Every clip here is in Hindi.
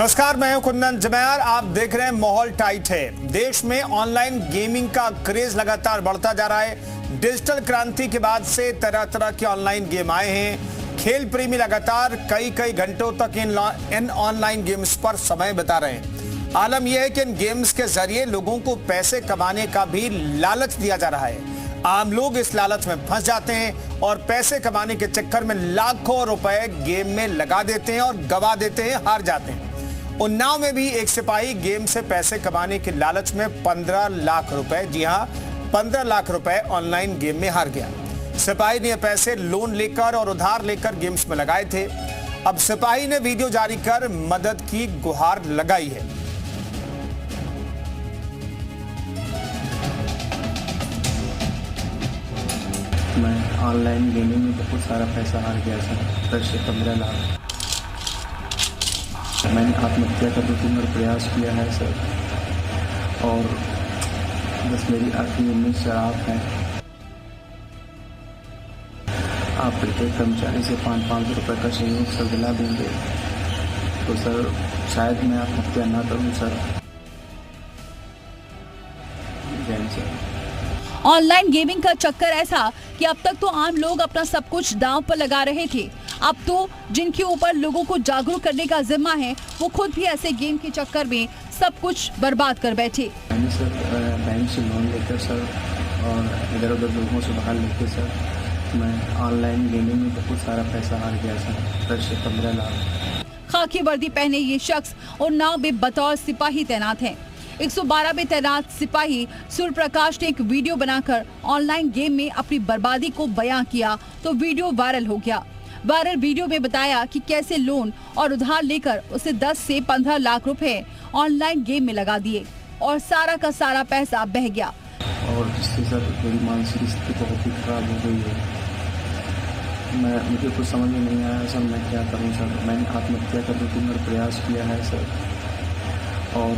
नमस्कार, मैं हूं कुंदन जमैर। आप देख रहे हैं माहौल टाइट है। देश में ऑनलाइन गेमिंग का क्रेज लगातार बढ़ता जा रहा है। डिजिटल क्रांति के बाद से तरह तरह के ऑनलाइन गेम आए हैं। खेल प्रेमी लगातार कई घंटों तक इन ऑनलाइन गेम्स पर समय बिता रहे हैं। आलम यह है कि इन गेम्स के जरिए लोगों को पैसे कमाने का भी लालच दिया जा रहा है। आम लोग इस लालच में फंस जाते हैं और पैसे कमाने के चक्कर में लाखों रुपए गेम में लगा देते हैं और गवा देते हैं, हार जाते हैं। उन्नाव में भी एक सिपाही गेम से पैसे कमाने के लालच में 15 लाख रुपए, जी हां 15 लाख रुपए ऑनलाइन गेम में हार गया। सिपाही ने पैसे लोन लेकर और उधार लेकर गेम्स में लगाए थे। अब सिपाही ने वीडियो जारी कर मदद की गुहार लगाई है। मैं ऑनलाइन गेमिंग में बहुत सारा पैसा हार गया सर, 10 से 15 लाख। मैंने आत्महत्या का 2-3 बार प्रयास किया है सर, और बस मेरी आखिरी उम्मीद शराब है। आप प्रत्येक कर्मचारी से 500 रुपये का सहयोग सर दिला देंगे तो सर शायद मैं आत्महत्या ना करूँ सर। जय सर। ऑनलाइन गेमिंग का चक्कर ऐसा कि अब तक तो आम लोग अपना सब कुछ दांव पर लगा रहे थे। अब तो जिनके ऊपर लोगों को जागरूक करने का जिम्मा है, वो खुद भी ऐसे गेम के चक्कर में सब कुछ बर्बाद कर बैठे। मैंने सर बैंक से लोन लेकर सर और इधर उधर लोगों से बाहर लेकर सर मैं ऑनलाइन गेमिंग में बहुत सारा पैसा हार गया सर, 10 से 15 लाख। खाकी वर्दी पहने ये शख्स उन्नाव में बतौर सिपाही तैनात हैं। 112 में तैनात सिपाही सूर्य प्रकाश ने एक वीडियो बनाकर ऑनलाइन गेम में अपनी बर्बादी को बयां किया तो वीडियो वायरल हो गया। वायरल वीडियो में बताया कि कैसे लोन और उधार लेकर उसे 10 से 15 लाख रुपए ऑनलाइन गेम में लगा दिए और सारा का सारा पैसा बह गया। और जिससे सर मेरी मानसिक स्थिति बहुत ही खराब हो गई है। मुझे कुछ समझ में नहीं आया सर, मैं क्या करूं सर। मैंने आत्महत्या का 2-3 बार प्रयास किया है सर, और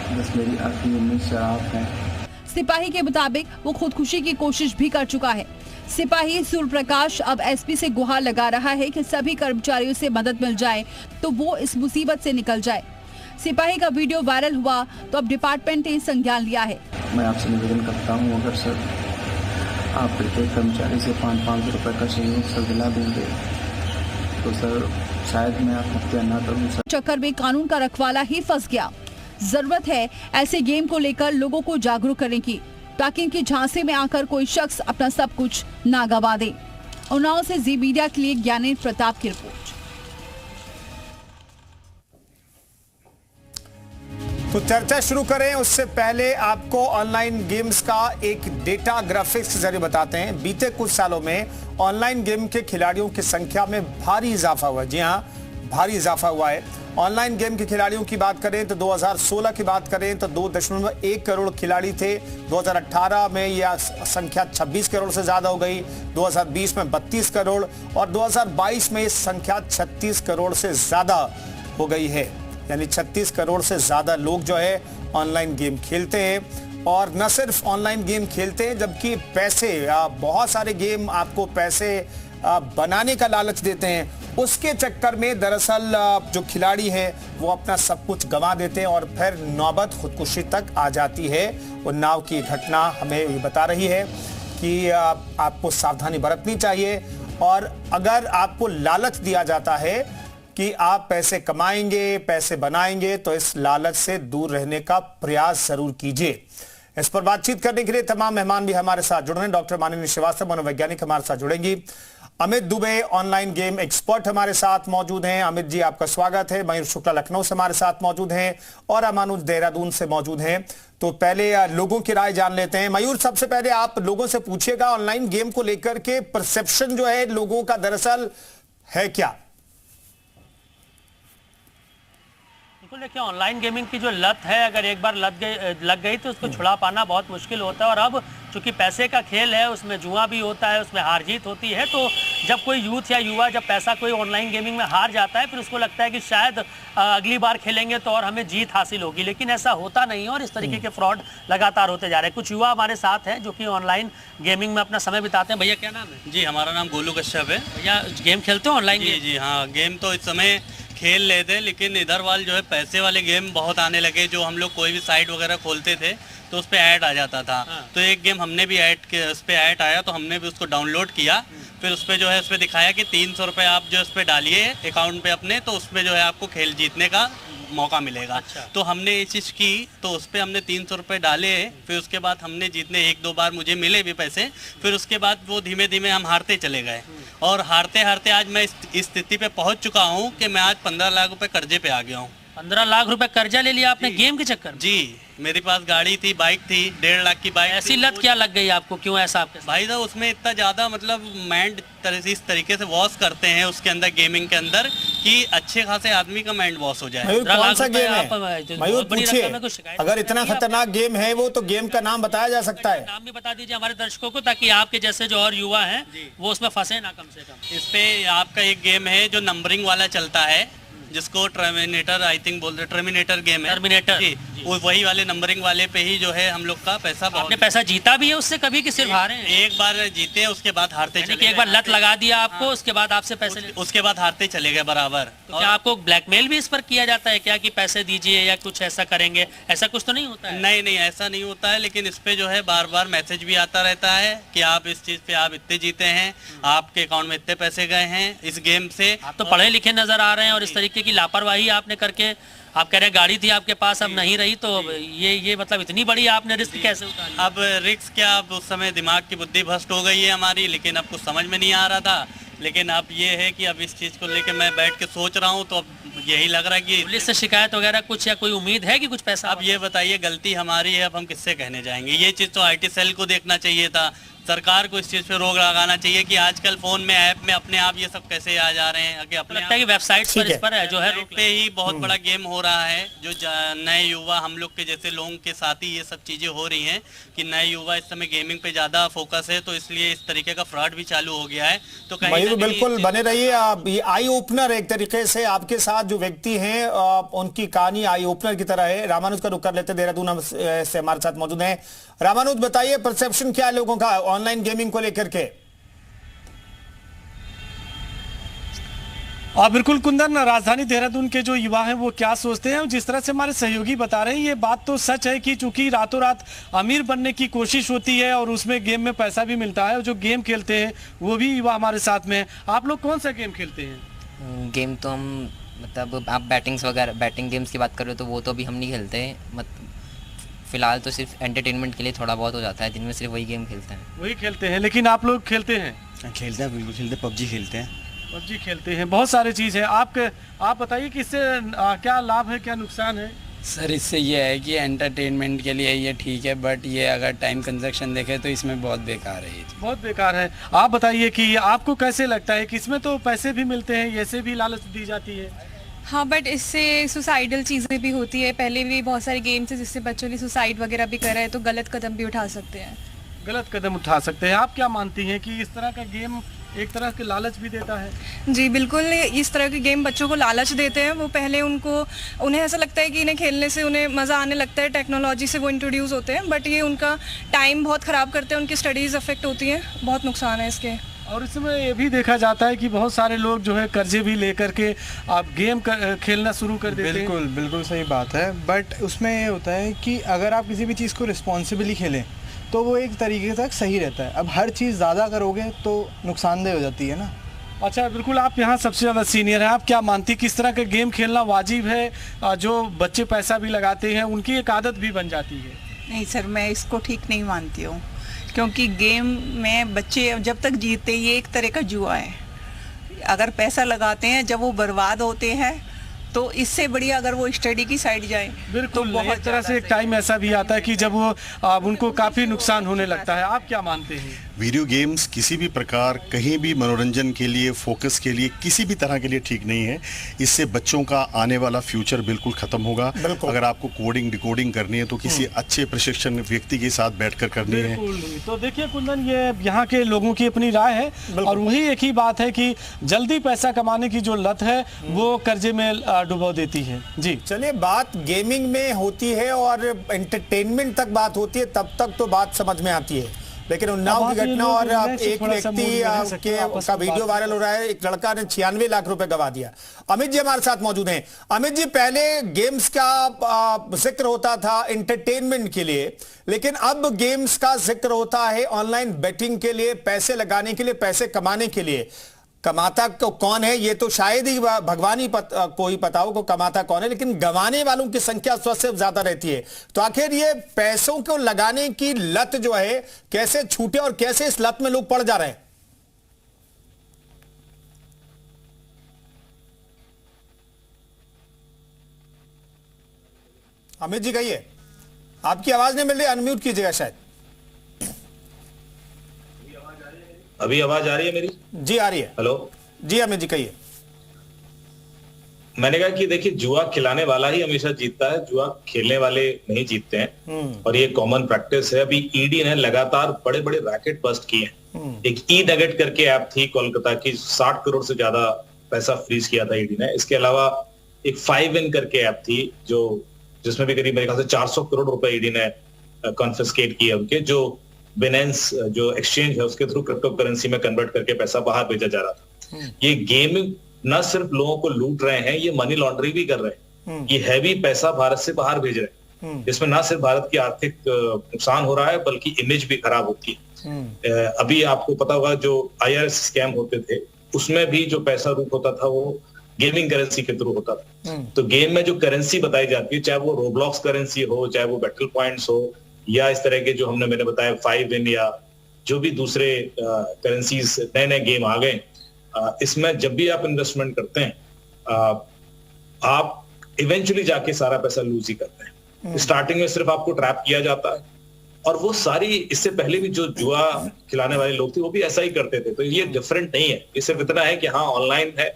बस मेरी आखिरी उम्मीद शराब है। सिपाही के मुताबिक वो खुदकुशी की कोशिश भी कर चुका है। सिपाही सूर्य प्रकाश अब एसपी से गुहार लगा रहा है कि सभी कर्मचारियों से मदद मिल जाए तो वो इस मुसीबत से निकल जाए। सिपाही का वीडियो वायरल हुआ तो अब डिपार्टमेंट ने संज्ञान लिया है। मैं आपसे निवेदन करता हूँ, अगर सर आप प्रत्येक कर्मचारी से 500 रुपये का सहयोग सर दिला देंगे तो सर शायद मैं आत्महत्या ना करूँ सर। चक्कर में कानून का रखवाला ही फंस गया। जरूरत है ऐसे गेम को लेकर लोगों को जागरूक करने की, ताकि इनकी झांसे में आकर कोई शख्स अपना सब कुछ ना गवा दे। उन्नाव से जी मीडिया के लिए ज्ञानेन्द्र प्रताप की रिपोर्ट। तो चर्चा शुरू करें उससे पहले आपको ऑनलाइन गेम्स का एक डेटा ग्राफिक्स के जरिए बताते हैं। बीते कुछ सालों में ऑनलाइन गेम के खिलाड़ियों की संख्या में भारी इजाफा हुआ है। जी हां, भारी इजाफा हुआ है। ऑनलाइन गेम के खिलाड़ियों की बात करें तो 2016 की बात करें तो 2.1 करोड़ खिलाड़ी थे। 2018 में यह संख्या 26 करोड़ से ज्यादा हो गई। 2020 में 32 करोड़ और 2022 में इस संख्या 36 करोड़ से ज्यादा हो गई है। यानी 36 करोड़ से ज्यादा लोग जो है ऑनलाइन गेम खेलते हैं। और न सिर्फ ऑनलाइन गेम खेलते हैं, जबकि पैसे, बहुत सारे गेम आपको पैसे बनाने का लालच देते हैं। उसके चक्कर में दरअसल जो खिलाड़ी हैं वो अपना सब कुछ गंवा देते हैं और फिर नौबत खुदकुशी तक आ जाती है। उन्नाव की घटना हमें ये बता रही है कि आपको सावधानी बरतनी चाहिए, और अगर आपको लालच दिया जाता है कि आप पैसे कमाएंगे, पैसे बनाएंगे, तो इस लालच से दूर रहने का प्रयास जरूर कीजिए। इस पर बातचीत करने के लिए तमाम मेहमान भी हमारे साथ जुड़ रहे हैं। डॉक्टर मानिनी श्रीवास्तव, मनोवैज्ञानिक, हमारे साथ जुड़ेंगी। Amit Dubey, online game expert, हमारे साथ मौजूद हैं। अमित जी, आपका स्वागत है। मयूर शुक्ला लखनऊ से हमारे साथ मौजूद हैं और अमानुज देहरादून से मौजूद हैं। तो पहले लोगों की राय जान लेते हैं। मयूर, सबसे पहले आप लोगों से पूछिएगा ऑनलाइन गेम को लेकर के परसेप्शन जो है लोगों का दरअसल है क्या? बिल्कुल, देखिए ऑनलाइन गेमिंग की जो लत है, अगर एक बार लग गई तो उसको छुड़ा पाना बहुत मुश्किल होता है। और अब चूंकि पैसे का खेल है, उसमें जुआ भी होता है, उसमें हार जीत होती है। तो जब कोई यूथ या युवा जब पैसा कोई ऑनलाइन गेमिंग में हार जाता है, फिर उसको लगता है कि शायद अगली बार खेलेंगे तो और हमें जीत हासिल होगी, लेकिन ऐसा होता नहीं है और इस तरीके के फ्रॉड लगातार होते जा रहे हैं। कुछ युवा हमारे साथ हैं जो कि ऑनलाइन गेमिंग में अपना समय बिताते हैं। भैया क्या नाम है? जी, हमारा नाम गोलू कश्यप है। भैया गेम खेलते हो ऑनलाइन? जी हाँ, गेम तो इस समय खेल लेते हैं, लेकिन इधर वाले जो है पैसे वाले गेम बहुत आने लगे। जो हम लोग कोई भी साइट वगैरह खोलते थे तो उस पर ऐड आ जाता था। तो एक गेम हमने भी उस पर ऐड आया तो हमने भी उसको डाउनलोड किया। फिर उस पर जो है उस पर दिखाया कि 300 रुपये आप जो उस पर डालिए अकाउंट पे अपने, तो उसमें जो है आपको खेल जीतने का मौका मिलेगा। अच्छा। तो हमने ये चीज़ की, तो उस पर हमने 300 रुपये डाले। फिर उसके बाद हमने जीतने 1-2 बार मुझे मिले भी पैसे। फिर उसके बाद वो धीमे धीमे हम हारते चले गए, और हारते हारते आज मैं इस स्थिति पे पहुंच चुका हूं कि मैं आज 15 लाख रुपए कर्जे पे आ गया हूं। 15 लाख रुपए कर्जा ले लिया आपने गेम के चक्कर में? जी, मेरे पास गाड़ी थी, बाइक थी, 1.5 लाख की बाइक। ऐसी लत क्या लग गई आपको, क्यों ऐसा आपके साथ? भाई साहब उसमें इतना ज़्यादा मतलब माइंड इस तरीके से वॉश करते हैं उसके अंदर, गेमिंग के अंदर, कि अच्छे खासे आदमी का माइंड वॉश हो जाए। मयूर, कौन सा गेम है? आप मयूर बड़ी पूछिए, रकम में कुछ शिकायत अगर इतना खतरनाक गेम है वो, तो गेम का नाम बताया जा सकता है। नाम भी बता दीजिए हमारे दर्शकों को, ताकि आपके जैसे जो और युवा हैं वो उसमें फंसे ना कम से कम। इस पे आपका एक गेम है जो नंबरिंग वाला चलता है, जिसको टर्मिनेटर आई थिंक बोलते हैं, टर्मिनेटर गेम है। टर्मिनेटर जी, वो वही वाले नंबरिंग वाले पे ही जो है हम लोग का पैसा बहुत। आपने पैसा जीता भी है उससे कभी, कि सिर्फ हारे हैं? एक बार जीते हैं, उसके बाद हारते यानी चले कि एक गए। बार लत लगा दिया आपको, उसके बाद आपसे पैसे उसके बाद हारते चले गए बराबर। तो क्या आपको ब्लैकमेल भी इस पर किया जाता है क्या, कि पैसे दीजिए या कुछ ऐसा करेंगे? ऐसा कुछ तो नहीं होता है? नहीं नहीं, ऐसा नहीं होता है, लेकिन इस पे जो है बार बार मैसेज भी आता रहता है कि आप इस चीज पे आप इतने जीते हैं, आपके अकाउंट में इतने पैसे गए हैं इस गेम से। आप तो पढ़े लिखे नजर आ रहे हैं, और इस तरीके की लापरवाही आपने करके, आप कह रहे हैं गाड़ी थी आपके पास, अब नहीं रही, तो ये मतलब इतनी बड़ी आपने रिस्क कैसे उठाया? अब रिस्क क्या, अब उस समय दिमाग की बुद्धि भ्रष्ट हो गई है हमारी, लेकिन अब कुछ समझ में नहीं आ रहा था। लेकिन अब ये है कि अब इस चीज़ को लेकर मैं बैठ के सोच रहा हूँ, तो अब यही लग रहा है कि पुलिस से शिकायत वगैरह कुछ, या कोई उम्मीद है कि कुछ पैसा? अब ये बताइए, गलती हमारी है, अब हम किससे कहने जाएंगे? ये चीज़ तो IT सेल को देखना चाहिए था, सरकार को इस चीज़ पे रोक लगाना चाहिए कि आजकल फोन में ऐप में अपने आप ये सब कैसे आ जा रहे हैं कि अपने लगता है कि वेबसाइट पर इस पर है जो है रोक पे ही बहुत बड़ा गेम हो रहा है। जो नए युवा हम लोग के जैसे लोगों के साथ ही ये सब चीज़ें हो रही हैं कि नए युवा इस समय गेमिंग पे ज़्यादा फोकस है, तो इसलिए इस तरीके का फ्रॉड भी चालू हो गया है। तो कहीं मयूर बिल्कुल बने रहिए, आप ये आई ओपनर एक तरीके से आपके साथ जो व्यक्ति हैं उनकी कहानी आई ओपनर की तरह है। रामानुज का रुख कर लेते, देहरादून से हमारे साथ मौजूद हैं। रामानुज, बताइए परसेप्शन क्या है लोगों का ऑनलाइन गेमिंग को लेकर के? बिल्कुल कुंदन, राजधानी देहरादून के जो युवा हैं वो क्या सोचते हैं, जिस तरह से हमारे सहयोगी बता रहे हैं, ये बात तो सच है कि चूंकि रातों रात अमीर बनने की कोशिश होती है और उसमें गेम में पैसा भी मिलता है, और जो गेम खेलते हैं वो भी युवा हमारे साथ में हैं। आप लोग कौन सा गेम खेलते हैं? गेम तो हम मतलब आप बैटिंग गेम्स की बात कर रहे हो तो वो तो अभी हम नहीं खेलते हैं। फिलहाल तो सिर्फ एंटरटेनमेंट के लिए थोड़ा बहुत हो जाता है, दिन में सिर्फ वही गेम खेलते हैं। वही खेलते हैं, लेकिन आप लोग खेलते हैं? खेलते हैं, बिल्कुल खेलते हैं, पबजी खेलते हैं। पबजी खेलते हैं, बहुत सारी चीज़ है। आप बताइए कि इससे क्या लाभ है, क्या नुकसान है? सर इससे ये है कि एंटरटेनमेंट के लिए ये ठीक है, बट ये अगर टाइम कंजप्शन देखें तो इसमें बहुत बेकार है। ये बहुत बेकार है। आप बताइए कि आपको कैसे लगता है कि इसमें तो पैसे भी मिलते हैं, ऐसे भी लालच दी जाती है? हाँ, बट इससे सुसाइडल चीज़ें भी होती है। पहले भी बहुत सारे गेम्स हैं जिससे बच्चों ने सुसाइड वगैरह भी करा है, तो गलत कदम भी उठा सकते हैं। गलत कदम उठा सकते हैं। आप क्या मानती हैं कि इस तरह का गेम एक तरह के लालच भी देता है? जी बिल्कुल, इस तरह के गेम बच्चों को लालच देते हैं। वो पहले उन्हें ऐसा लगता है कि इन्हें खेलने से उन्हें मज़ा आने लगता है, टेक्नोलॉजी से वो इंट्रोड्यूस होते हैं, बट ये उनका टाइम बहुत ख़राब करते हैं, उनकी स्टडीज़ अफेक्ट होती हैं, बहुत नुकसान है इसके। और इसमें ये भी देखा जाता है कि बहुत सारे लोग जो है कर्जे भी लेकर के आप गेम खेलना शुरू कर देते हैं। बिल्कुल सही बात है, बट उसमें ये होता है कि अगर आप किसी भी चीज़ को रिस्पॉन्सिबली खेलें तो वो एक तरीके तक सही रहता है। अब हर चीज़ ज़्यादा करोगे तो नुकसानदेह हो जाती है ना। अच्छा, बिल्कुल, आप यहाँ सबसे ज़्यादा सीनियर हैं, आप क्या मानती किस तरह का गेम खेलना वाजिब है? जो बच्चे पैसा भी लगाते हैं उनकी एक आदत भी बन जाती है। नहीं सर, मैं इसको ठीक नहीं मानती हूँ, क्योंकि गेम में बच्चे जब तक जीतते ये एक तरह का जुआ है। अगर पैसा लगाते हैं, जब वो बर्बाद होते हैं तो इससे बढ़िया अगर वो स्टडी की साइड जाए। बिल्कुल, तो एक तरह से एक टाइम ऐसा भी आता है कि जब वो उनको काफ़ी नुकसान होने लगता है। आप क्या मानते हैं? वीडियो गेम्स किसी भी प्रकार, कहीं भी मनोरंजन के लिए, फोकस के लिए, किसी भी तरह के लिए ठीक नहीं है। इससे बच्चों का आने वाला फ्यूचर बिल्कुल खत्म होगा। अगर आपको कोडिंग डिकोडिंग करनी है तो किसी अच्छे प्रशिक्षण व्यक्ति के साथ बैठकर करनी है। तो देखिए कुंदन, ये यहाँ के लोगों की अपनी राय है, और वही एक ही बात है कि जल्दी पैसा कमाने की जो लत है वो कर्जे में डुबो देती है। जी चलिए, बात गेमिंग में होती है और एंटरटेनमेंट तक बात होती है, तब तक तो बात समझ में आती है। लेकिन उन्नाव की घटना और एक व्यक्ति का वीडियो वायरल हो रहा है, एक लड़का ने 96 लाख रुपए गवा दिया। अमित जी हमारे साथ मौजूद हैं। अमित जी, पहले गेम्स का जिक्र होता था एंटरटेनमेंट के लिए, लेकिन अब गेम्स का जिक्र होता है ऑनलाइन बेटिंग के लिए, पैसे लगाने के लिए, पैसे कमाने के लिए। कमाता कौन है ये तो शायद ही भगवान ही को ही पता हो को कमाता कौन है, लेकिन गंवाने वालों की संख्या सबसे ज्यादा रहती है। तो आखिर ये पैसों को लगाने की लत जो है कैसे छूटे और कैसे इस लत में लोग पड़ जा रहे हैं? अमित जी कहिए, आपकी आवाज नहीं मिल रही, अनम्यूट कीजिएगा शायद। अभी आवाज आ रही है मेरी? जी आ रही है। हेलो जी अमित जी कहिए। मैंने कहा कि देखिए, जुआ खिलाने वाला ही हमेशा जीतता है, जुआ खेलने वाले नहीं जीतते हैं और ये कॉमन प्रैक्टिस है। अभी ईडी ने लगातार बड़े बड़े रैकेट बस्ट किए हैं। एक ई नगेट करके ऐप थी कोलकाता की, 60 करोड़ से ज्यादा पैसा फ्रीज किया था ईडी ने। इसके अलावा एक 5in करके ऐप थी जो जिसमें भी करीब मेरे ख्याल से 400 करोड़ रुपए ईडी ने कॉन्फिस्केट किए उनके, जो बिनेंस जो एक्सचेंज है उसके थ्रू क्रिप्टो करेंसी में कन्वर्ट करके पैसा बाहर भेजा जा रहा था। ये गेम न सिर्फ लोगों को लूट रहे हैं, ये मनी लॉन्ड्रिंग भी कर रहे हैं। ये हैवी पैसा भारत से बाहर भेज रहे हैं, जिसमें ना सिर्फ भारत की आर्थिक नुकसान हो रहा है बल्कि इमेज भी खराब होती है। अभी आपको पता होगा जो IRS स्कैम होते थे उसमें भी जो पैसा रूट होता था वो गेमिंग करेंसी के थ्रू होता था। तो गेम में जो करेंसी बताई जाती है, चाहे वो रोब्लॉक्स करेंसी हो, चाहे वो बैटल पॉइंट्स हो, या इस तरह के जो मैंने बताया 5in या जो भी दूसरे करेंसीज नए नए गेम आ गए, इसमें जब भी आप इन्वेस्टमेंट करते हैं आप इवेंचुअली जाके सारा पैसा लूज ही करते हैं। स्टार्टिंग में सिर्फ आपको ट्रैप किया जाता है और वो सारी, इससे पहले भी जो जुआ खिलाने वाले लोग थे वो भी ऐसा ही करते थे। तो ये डिफरेंट नहीं है, ये सिर्फ इतना है कि हाँ ऑनलाइन है,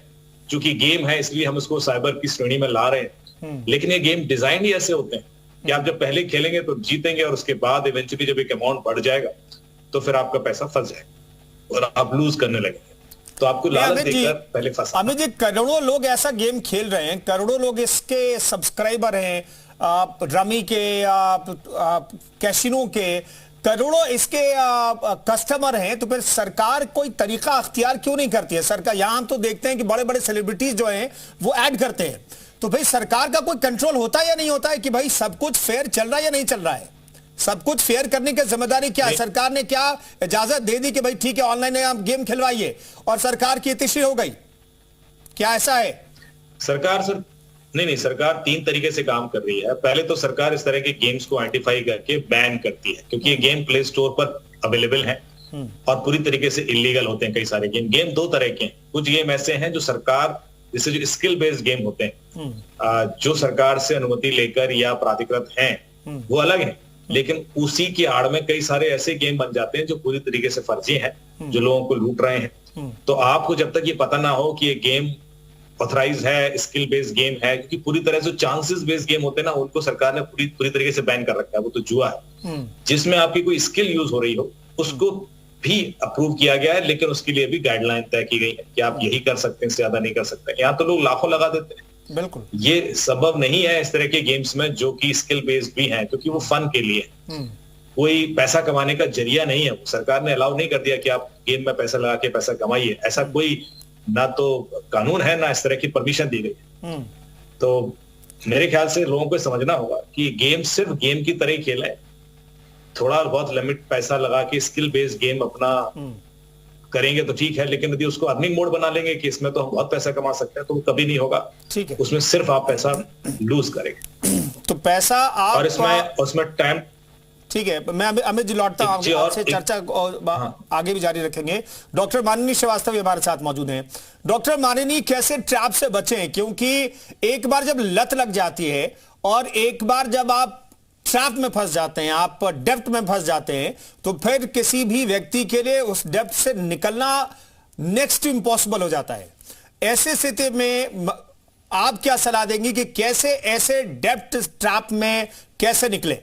चूंकि गेम है इसलिए हम उसको साइबर की श्रेणी में ला रहे हैं, लेकिन ये गेम डिजाइन ही ऐसे होते हैं कि आप जब पहले खेलेंगे तो जीतेंगे और उसके बाद इवेंचुअली जब एक अमाउंट बढ़ जाएगा तो फिर आपका पैसा फंस जाएगा और आप लूज करने लगेंगे। तो आपको लालच देकर पहले फंसा। अमित जी, करोड़ों लोग ऐसा गेम खेल रहे हैं, करोड़ों लोग इसके सब्सक्राइबर हैं, रमी के, कैसीनो के, करोड़ों इसके कस्टमर हैं, तो फिर सरकार कोई तरीका अख्तियार क्यों नहीं करती है? सरकार, यहां हम तो देखते हैं कि बड़े बड़े सेलिब्रिटीज जो हैं वो ऐड करते हैं, तो भाई सरकार का कोई कंट्रोल होता है या नहीं होता है कि भाई सब कुछ फेयर चल रहा है या नहीं चल रहा है? सब कुछ फेयर करने की जिम्मेदारी क्या है? सरकार ने क्या इजाजत दे दी कि भाई ठीक है ऑनलाइन आप गेम खिलवाइए और सरकार की इतिश्री हो गई? क्या ऐसा है? सरकार नहीं, सरकार 3 तरीके से काम कर रही है। पहले तो सरकार इस तरह के गेम्स को आइडेंटिफाई करके बैन करती है, क्योंकि ये गेम प्ले स्टोर पर अवेलेबल है और पूरी तरीके से इलीगल होते हैं। कई सारे गेम 2 तरह के हैं। कुछ गेम ऐसे हैं जो सरकार, जैसे जो स्किल बेस्ड गेम होते हैं जो सरकार से अनुमति लेकर या प्राधिकृत हैं वो अलग है, लेकिन उसी की आड़ में कई सारे ऐसे गेम बन जाते हैं जो पूरी तरीके से फर्जी हैं, जो लोगों को लूट रहे हैं। तो आपको जब तक ये पता ना हो कि ये गेम ऑथराइज है, स्किल बेस्ड गेम है, क्योंकि पूरी तरह से चांसेस बेस्ड गेम होते हैं ना, उनको सरकार ने पूरी तरीके से बैन कर रखा है। वो तो जुआ है। जिसमें आपकी कोई स्किल यूज हो रही हो उसको भी अप्रूव किया गया है, लेकिन उसके लिए भी गाइडलाइन तय की गई है कि आप यही कर सकते हैं, ज्यादा नहीं कर सकते। यहाँ तो लोग लाखों लगा देते हैं। बिल्कुल, ये संभव नहीं है इस तरह के गेम्स में जो कि स्किल बेस्ड भी हैं, क्योंकि वो फन के लिए कोई पैसा कमाने का जरिया नहीं है। सरकार ने अलाउ नहीं कर दिया कि आप गेम में पैसा लगा के पैसा कमाइए, ऐसा कोई ना तो कानून है ना इस तरह की परमिशन दी गई। तो मेरे ख्याल से लोगों को समझना होगा कि गेम सिर्फ गेम की तरह ही खेलें, थोड़ा बहुत लिमिट पैसा लगा के स्किल बेस्ड गेम अपना करेंगे तो ठीक है, लेकिन यदि उसको अर्निंग मोड बना लेंगे कि इसमें तो हम बहुत पैसा कमा सकते हैं, तो वो कभी नहीं होगा। ठीक है, उसमें सिर्फ आप पैसा लूज करेंगे। तो पैसा आप और उसमें टाइम, ठीक है, मैं अमित जी लौटता हूं, आपसे चर्चा आगे भी जारी रखेंगे। डॉक्टर मानिनी श्रीवास्तव हमारे साथ मौजूद हैं। डॉक्टर मानिनी, कैसे ट्रैप से बचें? क्योंकि एक बार जब लत लग जाती है और एक बार जब आप ट्रैप में फंस जाते हैं, आप डेप्ट में फंस जाते हैं, तो फिर किसी भी व्यक्ति के लिए उस डेप्ट से निकलना नेक्स्ट इम्पॉसिबल हो जाता है। ऐसे स्थिति में आप क्या सलाह देंगी कि कैसे ऐसे डेप्ट ट्रैप में कैसे निकले?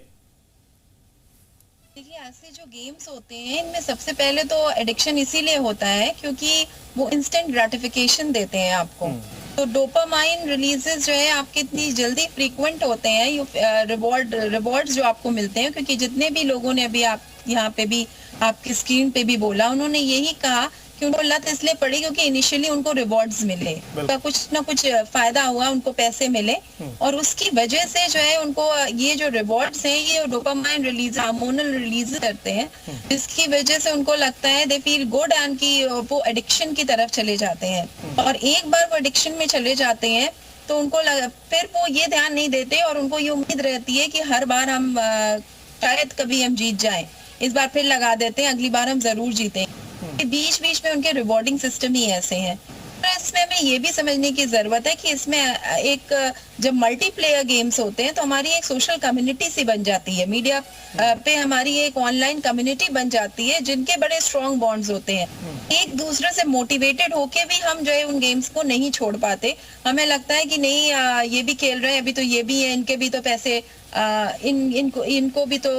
देखिए, ऐसे जो गेम्स होते हैं इनमें सबसे पहले तो एडिक्शन इसीलिए होता है क्योंकि वो इंस्टेंट ग्रेटिफिकेशन देते हैं आपको। तो डोपामाइन रिलीजेस जो है आपके इतनी जल्दी फ्रीक्वेंट होते हैं, रिवॉर्ड्स जो आपको मिलते हैं, क्योंकि जितने भी लोगों ने अभी आप यहाँ पे भी आपकी स्क्रीन पे भी बोला, उन्होंने यही कहा कि उनको लत इसलिए पड़ी क्योंकि इनिशियली उनको रिवॉर्ड्स मिले, उनका कुछ ना कुछ फायदा हुआ, उनको पैसे मिले और उसकी वजह से जो है उनको ये जो रिवॉर्ड्स हैं ये डोपामाइन रिलीज, हार्मोनल रिलीज करते हैं, जिसकी वजह से उनको लगता है दे फील गुड एंड कि वो एडिक्शन की तरफ चले जाते हैं। और एक बार वो एडिक्शन में चले जाते हैं तो उनको फिर वो ये ध्यान नहीं देते और उनको ये उम्मीद रहती है कि हर बार हम शायद कभी हम जीत जाएं, इस बार फिर लगा देते हैं, अगली बार हम जरूर जीतेंगे। बीच बीच में उनके रिवॉर्डिंग सिस्टम ही ऐसे हैं। तो इसमें हमें ये भी समझने की जरूरत है कि इसमें एक जब मल्टीप्लेयर गेम्स होते हैं तो हमारी एक सोशल कम्युनिटी सी बन जाती है, मीडिया पे हमारी एक ऑनलाइन कम्युनिटी बन जाती है जिनके बड़े स्ट्रॉन्ग बॉन्ड्स होते हैं। एक दूसरे से मोटिवेटेड होके भी हम जो है उन गेम्स को नहीं छोड़ पाते। हमें लगता है कि नहीं ये भी खेल रहे हैं, अभी तो ये भी है, इनके भी तो पैसे इनको भी तो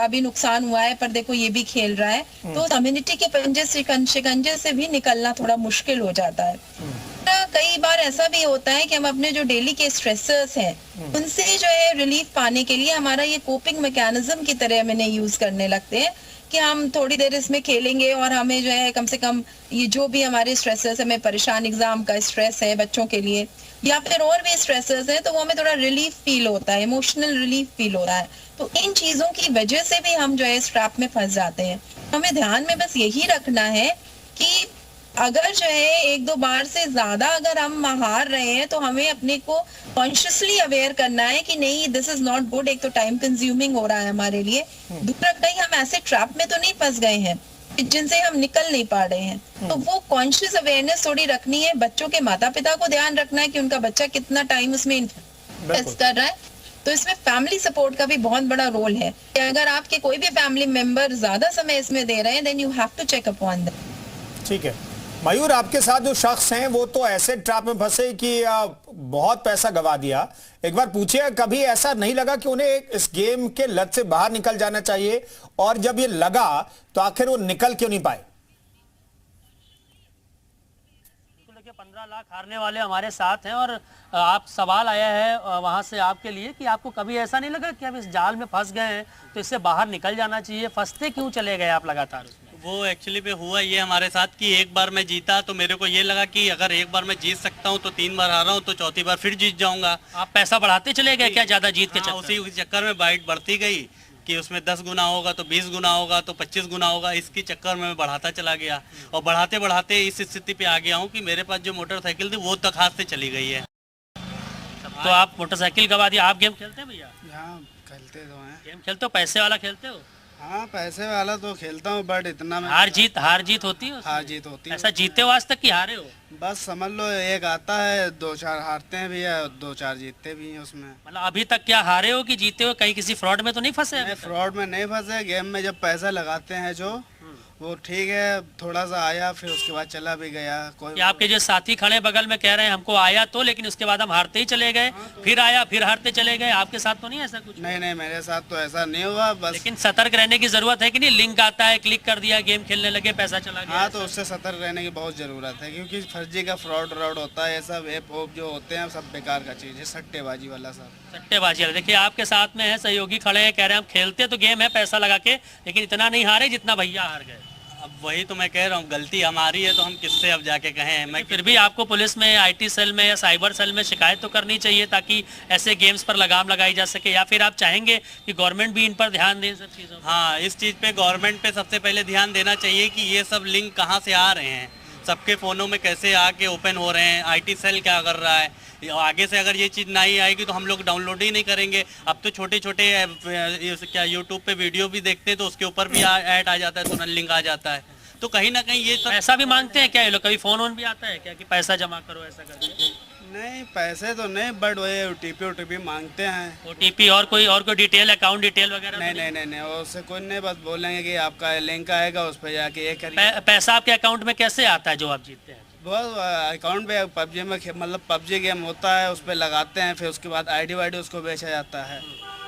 अभी नुकसान हुआ है, पर देखो ये भी खेल रहा है। तो कम्युनिटी के पंजे शिकंजे से भी निकलना थोड़ा मुश्किल हो जाता है। कई बार ऐसा भी होता है कि हम अपने जो डेली के स्ट्रेसर्स हैं उनसे जो है रिलीफ पाने के लिए हमारा ये कोपिंग मैकेनिज्म की तरह हम इन्हें यूज करने लगते हैं कि हम थोड़ी देर इसमें खेलेंगे और हमें जो है कम से कम ये जो भी हमारे स्ट्रेसर्स, हमें परेशान एग्जाम का स्ट्रेस है बच्चों के लिए या फिर और भी स्ट्रेसर्स हैं, तो वो हमें थोड़ा रिलीफ फील होता है, इमोशनल रिलीफ फील होता है। तो इन चीजों की वजह से भी हम जो है इस ट्रैप में फंस जाते हैं। हमें ध्यान में बस यही रखना है कि अगर जो है एक दो बार से ज्यादा अगर हम हार रहे हैं तो हमें अपने को कॉन्शियसली अवेयर करना है कि नहीं, दिस इज नॉट गुड। एक तो टाइम कंज्यूमिंग हो रहा है हमारे लिए, दूसरा कहीं हम ऐसे ट्रैप में तो नहीं फंस गए हैं जिनसे हम निकल नहीं पा रहे हैं। तो वो कॉन्शियस अवेयरनेस थोड़ी रखनी है। बच्चों के माता पिता को ध्यान रखना है कि उनका बच्चा कितना टाइम उसमें इन्वेस्ट कर रहा है। तो इसमें फैमिली सपोर्ट का भी बहुत बड़ा रोल है कि अगर आपके कोई भी फैमिली मेंबर ज्यादा समय इसमें दे रहे हैं then you have to check upon them. ठीक है मयूर, आपके साथ जो शख्स हैं वो तो ऐसे ट्रैप में फंसे कि बहुत पैसा गवा दिया। एक बार पूछिए, कभी ऐसा नहीं लगा कि उन्हें इस गेम के लत से बाहर निकल जाना चाहिए, और जब ये लगा तो आखिर वो निकल क्यों नहीं पाए? 15 लाख हारने वाले हमारे साथ हैं और आप सवाल आया है वहां से आपके लिए कि आपको कभी ऐसा नहीं लगा कि हम इस जाल में फंस गए हैं तो इससे बाहर निकल जाना चाहिए? फंसते क्यों चले गए आप लगातार उसमें? वो एक्चुअली पे हुआ ये हमारे साथ कि एक बार मैं जीता तो मेरे को ये लगा कि अगर एक बार मैं जीत सकता हूँ तो 3 बार हारा हूँ तो चौथी बार फिर जीत जाऊंगा। आप पैसा बढ़ाते चले गए क्या ज्यादा जीत के? उसी चक्कर में बाइट बढ़ती गई कि उसमें 10 गुना होगा तो 20 गुना होगा तो 25 गुना होगा। इसके चक्कर में मैं बढ़ाता चला गया और बढ़ाते बढ़ाते इस स्थिति पे आ गया हूँ कि मेरे पास जो मोटरसाइकिल थी वो तक हाथ से चली गई है। तो आप मोटरसाइकिल गवा दिया। आप गेम खेलते हैं भैया? हाँ खेलते तो हैं। गेम खेलते हो? पैसे वाला खेलते हो? हाँ पैसे वाला तो खेलता हूँ, बट इतना मैं हार जीत होती है? हार जीत होती है। ऐसा जीते हो आज तक कि हारे हो? बस समझ लो एक आता है, 2-4 हारते हैं भी है, 2-4 जीतते भी हैं उसमें। मतलब अभी तक क्या हारे हो कि जीते हो? कहीं किसी फ्रॉड में तो नहीं फंसे? नहीं, फ्रॉड में नहीं फंसे। गेम में जब पैसा लगाते हैं जो वो ठीक है, थोड़ा सा आया फिर उसके बाद चला भी गया। कोई आपके जो साथी खड़े बगल में कह रहे हैं हमको आया तो, लेकिन उसके बाद हम हारते ही चले गए, फिर आया फिर हारते चले गए। आपके साथ तो नहीं ऐसा कुछ? नहीं मेरे साथ तो ऐसा नहीं हुआ। बस लेकिन सतर्क रहने की जरूरत है कि नहीं? लिंक आता है, क्लिक कर दिया, गेम खेलने लगे, पैसा चला गया। हाँ तो उससे सतर्क रहने की बहुत जरूरत है क्योंकि फर्जी का फ्रॉड होता है। ये सब ऐप जो होते हैं सब बेकार का चीज है, सट्टेबाजी वाला सब। सट्टेबाजी वाला देखिए आपके साथ में है, सहयोगी खड़े हैं, कह रहे हैं हम खेलते तो गेम है पैसा लगा के, लेकिन इतना नहीं हारे जितना भैया हार गए। अब वही तो मैं कह रहा हूँ, गलती हमारी है तो हम किससे अब जाके कहें। मैं फिर भी आपको पुलिस में, IT सेल में या साइबर सेल में शिकायत तो करनी चाहिए ताकि ऐसे गेम्स पर लगाम लगाई जा सके। या फिर आप चाहेंगे कि गवर्नमेंट भी इन पर ध्यान दे सब चीज़ों? हाँ, इस चीज़ पे गवर्नमेंट पे सबसे पहले ध्यान देना चाहिए कि ये सब लिंक कहाँ से आ रहे हैं, सबके फ़ोनों में कैसे आके ओपन हो रहे हैं, IT सेल क्या कर रहा है। आगे से अगर ये चीज़ नहीं आएगी तो हम लोग डाउनलोड ही नहीं करेंगे। अब तो छोटे छोटे क्या यूट्यूब पे वीडियो भी देखते हैं तो उसके ऊपर भी ऐड आ जाता है, तुरंत लिंक आ जाता है। तो कहीं ना कहीं ये सब पैसा भी मांगते हैं क्या ये लोग? कभी फोन भी आता है क्या कि पैसा जमा करो ऐसा करके? नहीं पैसे तो नहीं, बट वो OTP मांगते हैं। OTP और कोई डिटेल, अकाउंट डिटेल वगैरह? नहीं उससे कोई नहीं, बस बोलेंगे कि आपका लिंक आएगा उस पर जाके ये करिए। पैसा आपके अकाउंट में कैसे आता है जो आप जीतते हैं? बहुत अकाउंट पे PUBG में मतलब PUBG गेम होता है, उस पर लगाते हैं, फिर उसके बाद ID उसको बेचा जाता है।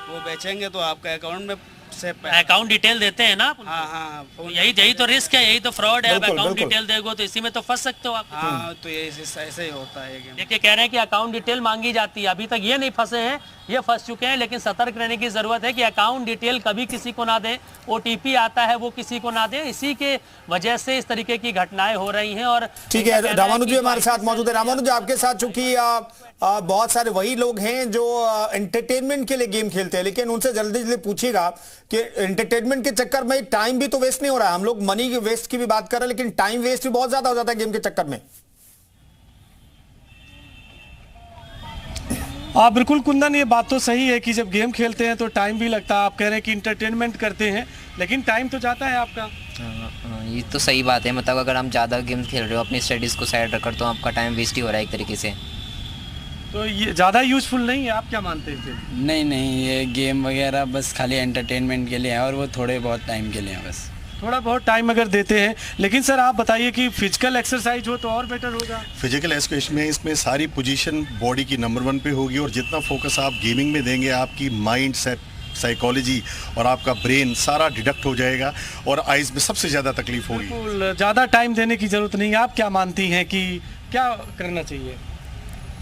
वो बेचेंगे तो आपका अकाउंट में से अकाउंट डिटेल देते हैं ना आप उनको? हाँ तो यही तो रिस्क है, यही तो फ्रॉड है। बिल्कुल, अकाउंट बिल्कुल। डिटेल देगो तो इसी में तो फंस सकते हो आप। हाँ, तो ये ऐसे ही होता है गेम। देखिए कह रहे हैं कि अकाउंट डिटेल मांगी जाती है, अभी तक ये नहीं फंसे हैं, ये फंस चुके हैं, लेकिन सतर्क रहने की जरूरत है कि अकाउंट डिटेल कभी किसी को ना दें, OTP आता है वो किसी को ना दें। इसी के वजह से इस तरीके की घटनाएं हो रही हैं। और ठीक है, रामानुज जी हमारे साथ मौजूद है। रामानुज, आपके साथ चूंकि बहुत सारे वही लोग हैं जो एंटरटेनमेंट के लिए गेम खेलते हैं, लेकिन उनसे जल्दी जल्दी पूछिएगा कि एंटरटेनमेंट के चक्कर में टाइम भी तो वेस्ट नहीं हो रहा है। हम लोग मनी के वेस्ट की भी बात कर रहे हैं, लेकिन टाइम वेस्ट भी बहुत ज्यादा हो जाता है गेम के चक्कर में। बिल्कुल कुंदन, ये बात तो सही है कि जब गेम खेलते हैं तो टाइम भी लगता है। आप कह रहे हैं कि इंटरटेनमेंट करते हैं, लेकिन टाइम तो जाता है आपका। ये तो सही बात है। मतलब अगर हम ज़्यादा गेम खेल रहे हो, अपनी स्टडीज़ को साइड रखकर, तो आपका टाइम वेस्ट ही हो रहा है एक तरीके से। तो ये ज़्यादा यूजफुल नहीं है, आप क्या मानते हैं फिर? नहीं, ये गेम वगैरह बस खाली एंटरटेनमेंट के लिए है, और वो थोड़े बहुत टाइम के लिए है बस। थोड़ा बहुत टाइम अगर देते हैं, लेकिन सर आप बताइए कि फिजिकल एक्सरसाइज हो तो और बेटर होगा। फिजिकल एक्सरसाइज में इसमें सारी पोजीशन बॉडी की नंबर 1 पे होगी, और जितना फोकस आप गेमिंग में देंगे, आपकी माइंड सेट, साइकोलॉजी और आपका ब्रेन सारा डिडक्ट हो जाएगा, और आइज में सबसे ज़्यादा तकलीफ होगी। बिल्कुल, ज़्यादा टाइम देने की जरूरत नहीं है। आप क्या मानती हैं कि क्या करना चाहिए?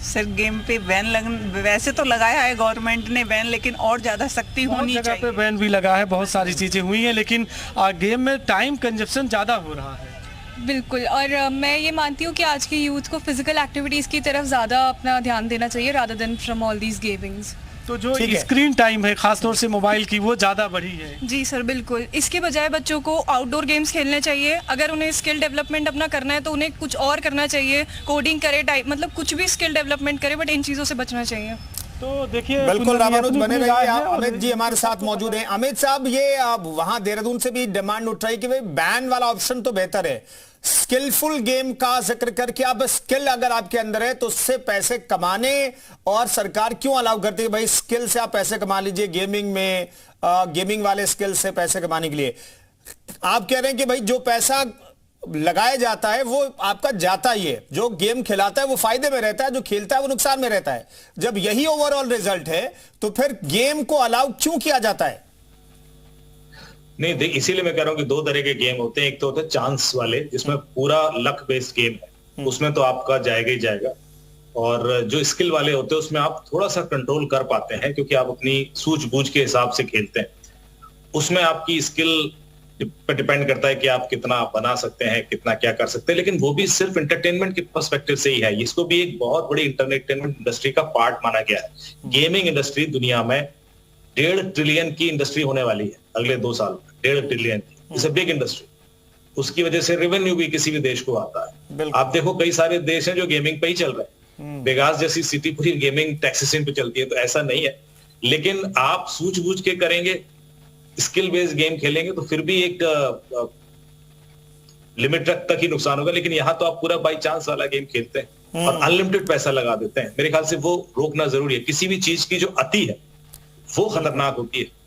सर गेम पे बैन वैसे तो लगाया है गवर्नमेंट ने बैन, लेकिन और ज़्यादा सख्ती होनी जगह चाहिए। पे बैन भी लगा है, बहुत सारी चीज़ें हुई हैं, लेकिन गेम में टाइम कंजप्शन ज़्यादा हो रहा है। बिल्कुल, और मैं ये मानती हूँ कि आज के यूथ को फिजिकल एक्टिविटीज़ की तरफ ज़्यादा अपना ध्यान देना चाहिए rather than from all these gamings. तो जो स्क्रीन टाइम है खासतौर से मोबाइल की, वो ज़्यादा बढ़ी है। जी सर, बिल्कुल। इसके बजाय बच्चों को आउटडोर गेम्स खेलने चाहिए। अगर उन्हें स्किल डेवलपमेंट अपना करना है तो उन्हें कुछ और करना चाहिए, कोडिंग करे, मतलब कुछ भी स्किल डेवलपमेंट करे, बट इन चीज़ों से बचना चाहिए। तो देखिए, बिल्कुल रामानुज बने रहिए। अमित जी हमारे साथ मौजूद हैं। अमित साहब, ये वहां देहरादून से भी डिमांड उठ रही कि भाई बैन वाला ऑप्शन तो बेहतर है, स्किलफुल गेम का जिक्र करके, अब स्किल अगर आपके अंदर है तो उससे पैसे कमाने, और सरकार क्यों अलाउ करती है भाई स्किल से आप पैसे कमा लीजिए गेमिंग में, गेमिंग वाले स्किल से पैसे कमाने के लिए। आप कह रहे हैं कि भाई जो पैसा लगाया जाता है वो आपका जाता ही है, जो गेम खिलाता है वो फायदे में रहता है, जो खेलता है वो नुकसान में रहता है। जब यही ओवरऑल रिजल्ट है तो फिर गेम को अलाउ क्यों किया जाता है? नहीं, इसीलिए मैं कह रहा हूँ कि 2 तरह के गेम होते हैं। एक तो होता है चांस वाले, जिसमें पूरा लक बेस्ड गेम है, उसमें तो आपका जाएगा ही जाएगा। और जो स्किल वाले होते हैं उसमें आप थोड़ा सा कंट्रोल कर पाते हैं, क्योंकि आप अपनी सूझबूझ के हिसाब से खेलते हैं। उसमें आपकी स्किल पर डिपेंड करता है कि आप कितना बना सकते हैं, कितना क्या कर सकते हैं, लेकिन वो भी सिर्फ एंटरटेनमेंट के पर्सपेक्टिव से ही है। इसको भी एक बहुत बड़ी एंटरटेनमेंट इंडस्ट्री का पार्ट माना गया है। गेमिंग इंडस्ट्री दुनिया में 1.5 ट्रिलियन की इंडस्ट्री होने वाली है अगले 2 साल में। 1.5 ट्रिलियन की, इट्स अ बिग इंडस्ट्री। उसकी वजह से रेवेन्यू भी किसी भी देश को आता है। आप देखो कई सारे देश हैं जो गेमिंग पे ही चल रहे हैं। बेगास जैसी सिटी पूरी गेमिंग टैक्सेशन पे चलती है, तो ऐसा नहीं है। लेकिन आप सूझबूझ के करेंगे, स्किल बेस्ड गेम खेलेंगे, तो फिर भी एक लिमिट तक ही नुकसान होगा। लेकिन यहाँ तो आप पूरा बाई चांस वाला गेम खेलते हैं और अनलिमिटेड पैसा लगा देते हैं। मेरे ख्याल से वो रोकना जरूरी है। किसी भी चीज की जो अति है वो खतरनाक होती है।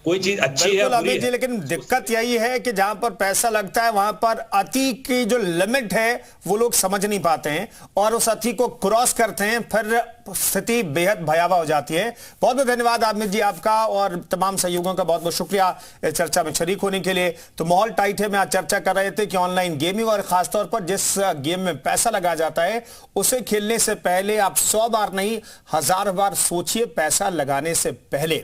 कोई चीज अच्छी है, अमित जी, लेकिन दिक्कत यही है कि जहां पर पैसा लगता है वहां पर अति की जो लिमिट है वो लोग समझ नहीं पाते हैं, और उस अति को क्रॉस करते हैं, फिर स्थिति बेहद भयावह हो जाती है। बहुत बहुत धन्यवाद अमित जी आपका, और तमाम सहयोगियों का बहुत बहुत शुक्रिया इस चर्चा में शरीक होने के लिए। तो माहौल टाइट है में आज चर्चा कर रहे थे कि ऑनलाइन गेमिंग, और खासतौर पर जिस गेम में पैसा लगा जाता है उसे खेलने से पहले आप 100 बार नहीं 1000 बार सोचिए पैसा लगाने से पहले।